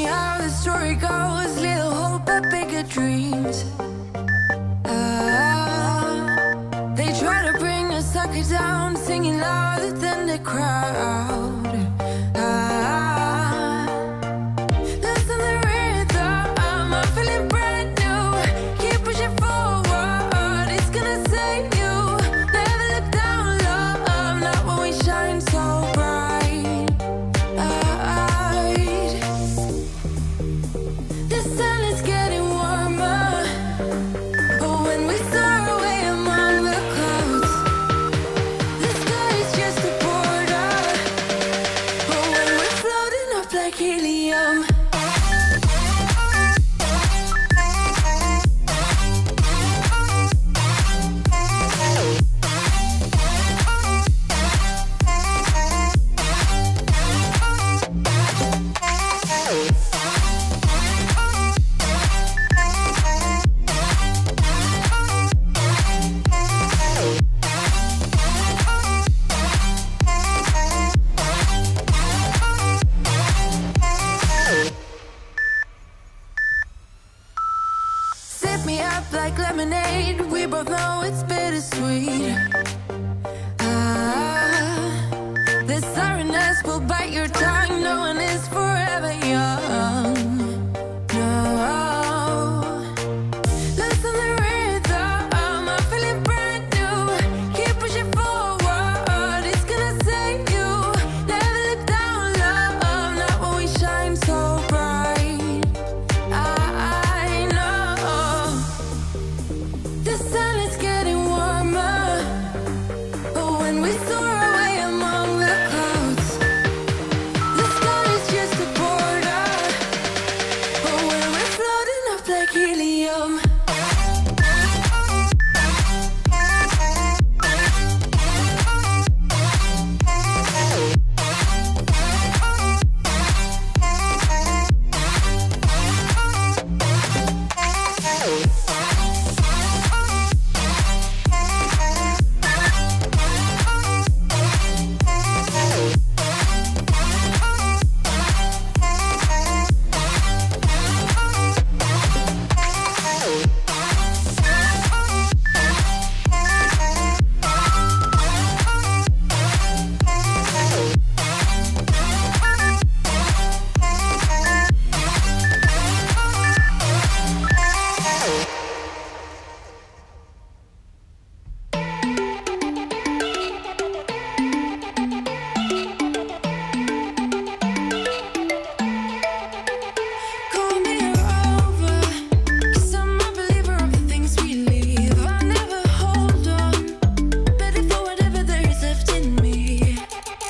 funny how the story goes, little hope but bigger dreams. They try to bring a sucker down, singing louder than the crowd. Listen the rhythm, I'm feeling brand new. Keep pushing forward, it's gonna save you. Never look down, love, not when we shine so bright. The sun is getting warmer, but when we soar away among the clouds, the sky is just a border. But when we're floating up like helium, sip me up like lemonade. We both know it's bittersweet. The sorrowness will bite your tongue. No one is forever young. No. Listen the rhythm, I'm feeling brand new. Keep pushing forward, it's gonna save you. Never look down, love, not when we shine so bright. I know the sun is getting warmer, but when we soar away among the clouds, the sky is just a border. But when we're floating up like helium, call me a rover, 'cause I'm a believer of the things we leave. I never hold on, ready for whatever there is left in me.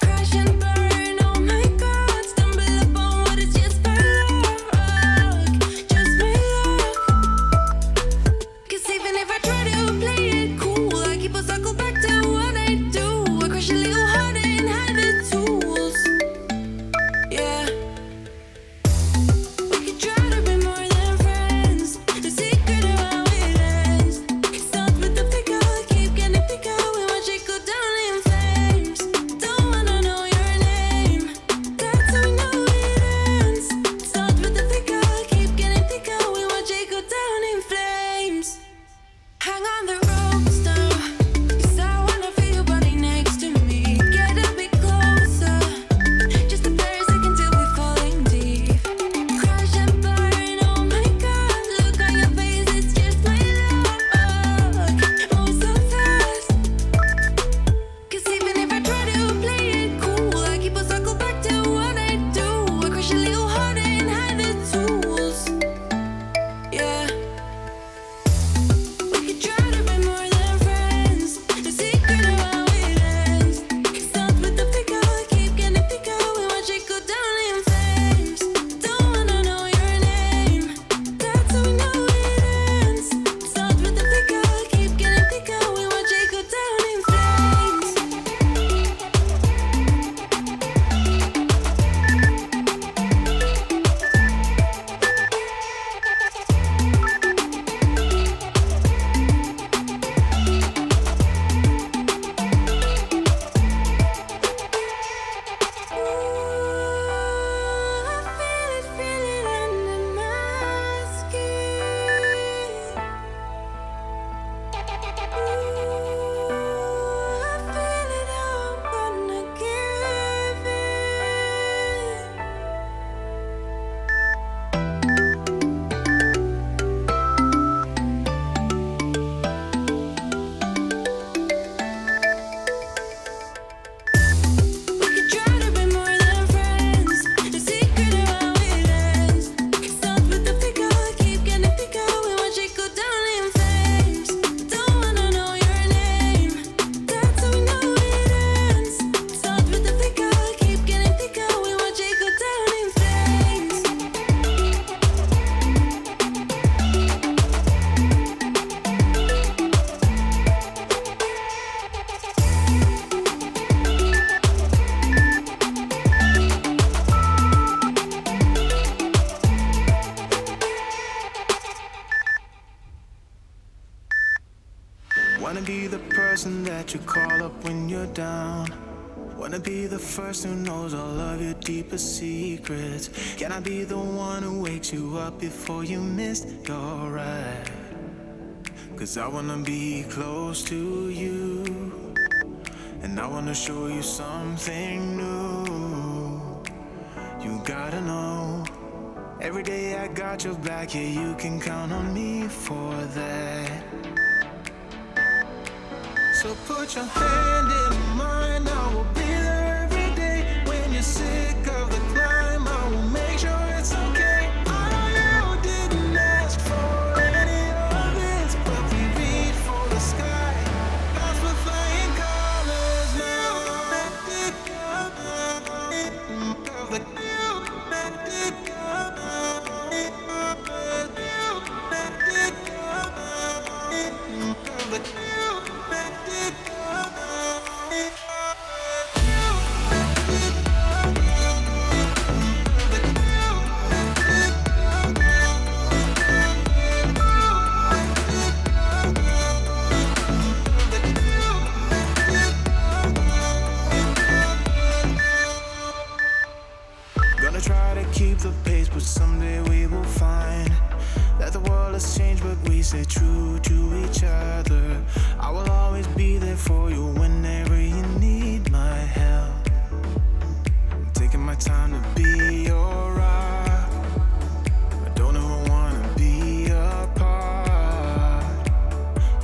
Crash and burn, oh my God, stumble upon what is just my luck, just my luck. 'Cause even if I try to play it cool, I keep a circle back to what I do. I crush a little harder and hide the tools. Yeah. We could try to be more than friends. The secret of how it ends. It starts with the figure, keep getting bigger. We watch it go down in flames. Don't wanna know your name. That's how we know it ends. It starts with the figure, keep getting bigger. We watch it go down in flames. Hang on the ropes now, 'cause I wanna feel your body next to me. Get a bit closer, just a bare second till that you call up when you're down. Wanna be the first who knows all of your deepest secrets. Can I be the one who wakes you up before you miss your ride? 'Cause I wanna be close to you, and I wanna show you something new. You gotta know, every day I got your back, yeah, you can count on me for that. So put your hand in mine, I will be there every day. When you're sick of the climb, I will make sure it's okay. I know you didn't ask for any of this, but we reach for the sky. Lost with flying colors now. Gonna try to keep the pace, but someday we will find that the world has changed, but we stay true to each other. I will always be there for you whenever you need my help. I'm taking my time to be your rock. I don't ever wanna be apart.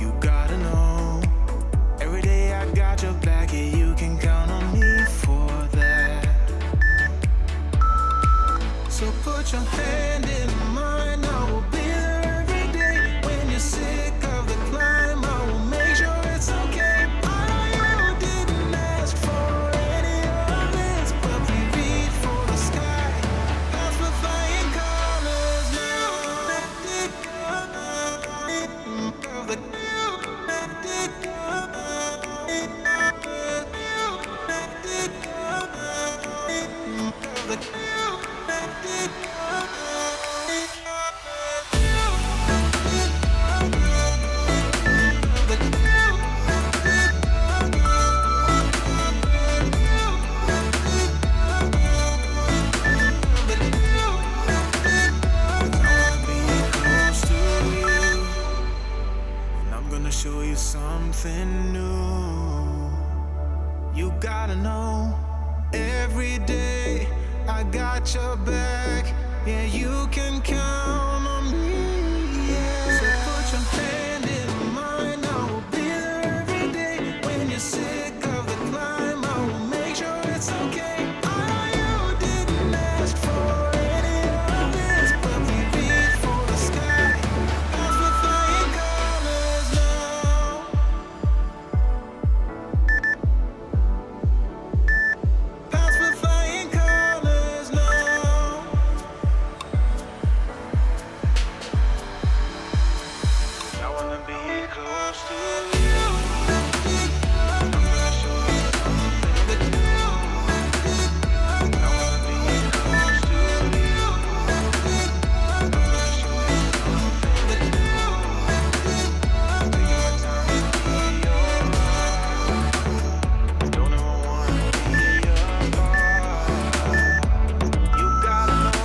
You gotta know, every day I got your back, yeah, you can count on me for that. So put your hand in mine, I will be there every day. When you're sick of the climb, I will make sure it's okay. I know you didn't ask for any of this, but we reach for the sky. Lost with flying colors now. Show you something new. You gotta know, every day I got your back, yeah, you can count on me, yeah. So put your hand in mine, I will be there every day. When you're sick of the climb, I will make sure it's okay. I know you didn't ask for any of this, but we reach for the sky. Lost with flying colors now. Lost with flying colors now. I wanna be close to you. I'm gonna show you something new. I wanna be close to you. I'm gonna show you something new. Taking my time to be your rock. Don't ever wanna be apart. You gotta know.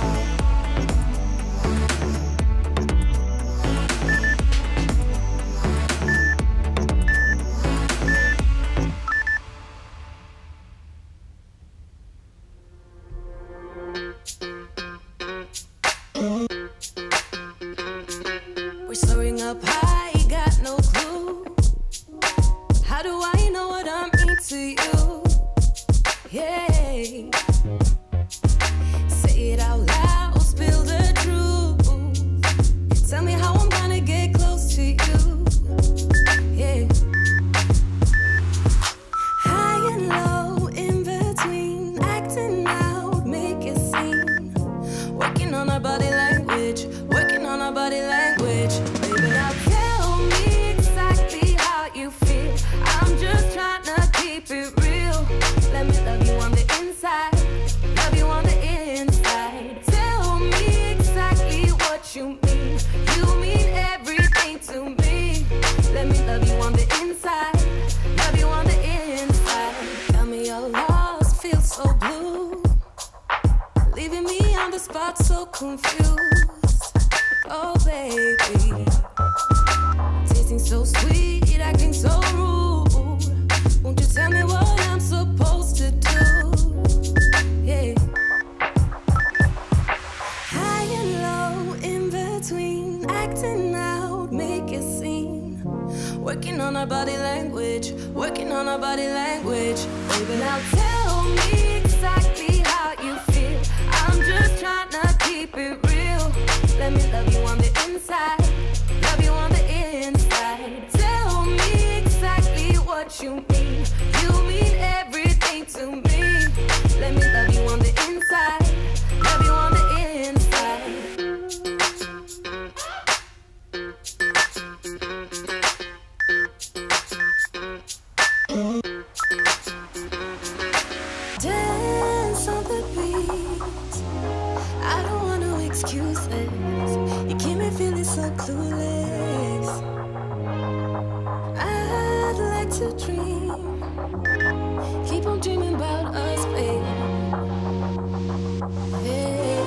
We're soaring up high, got no clue. How do I know what I mean to you? Yeah. Say it out loud, spill the truth. Tell me how I'm gonna get close to you. Yeah. High and low, in between, acting out, make a scene. Working on our body language, working on our body language. Baby, now leaving me on the spot so confused. Oh baby, tasting so sweet, acting so rude. Won't you tell me what I'm supposed to do? Yeah. High and low, in between, acting out, make a scene. Working on our body language, working on our body language. Baby, now tell me exactly how you feel. I'm just trying to keep it real. Let me love you on the inside, love you on the inside. Tell me exactly what you mean. You mean everything to me. Let me love you on the inside, love you on the inside. Dance on the beat. I don't want no excuses. You keep me feeling so clueless. I'd like to dream. Keep on dreaming about us, baby. Yeah.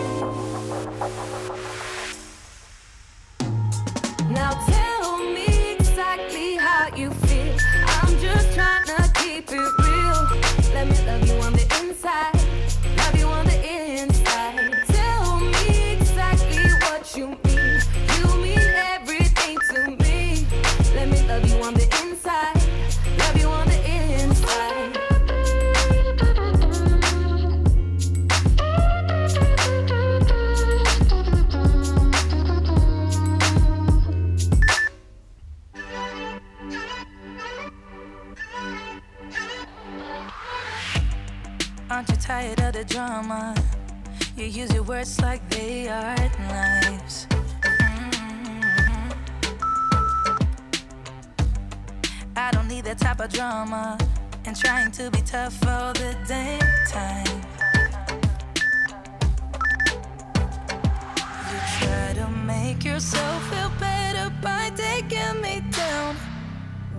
Now tell me exactly how you feel. I'm just trying to keep it real. Let me love you on the inside, love you on the inside. Tell me exactly what you mean. You mean everything to me. Let me love you on the inside, love you on the inside. Aren't you tired of the drama? You use your words like they are knives. I don't need that type of drama and trying to be tough all the damn time. You try to make yourself feel better by taking me down.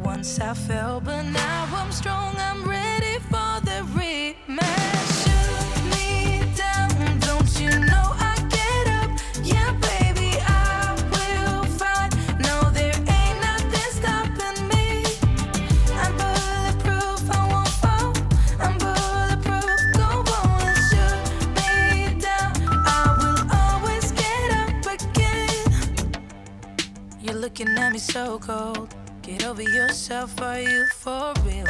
Once I fell, but now I'm strong, I'm ready for the rematch. Shoot me down, don't you know I get up? Yeah, baby, I will fight. No, there ain't nothing stopping me. I'm bulletproof, I won't fall. I'm bulletproof, go on and shoot me down. I will always get up again. You're looking at me so cold. Get over yourself, are you for real?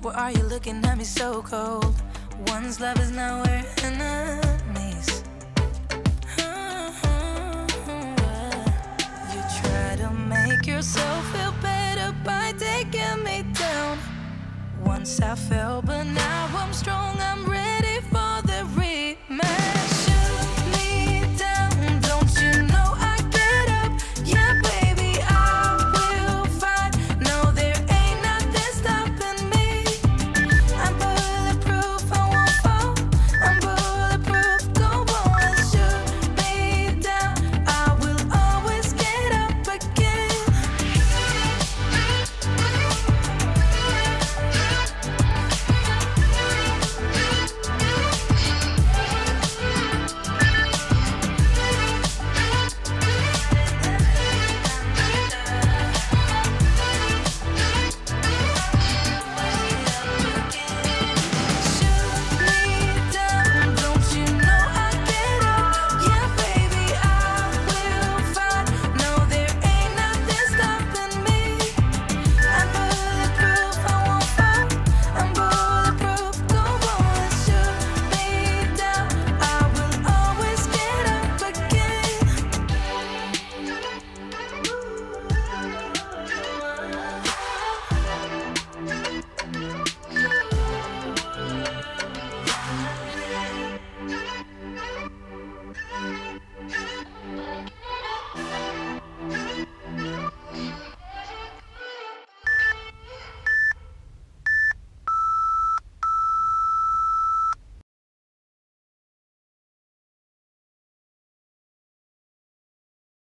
Why are you looking at me so cold? One's love is now we're enemies. You try to make yourself feel better by taking me down. Once I fell, but now I'm strong, I'm ready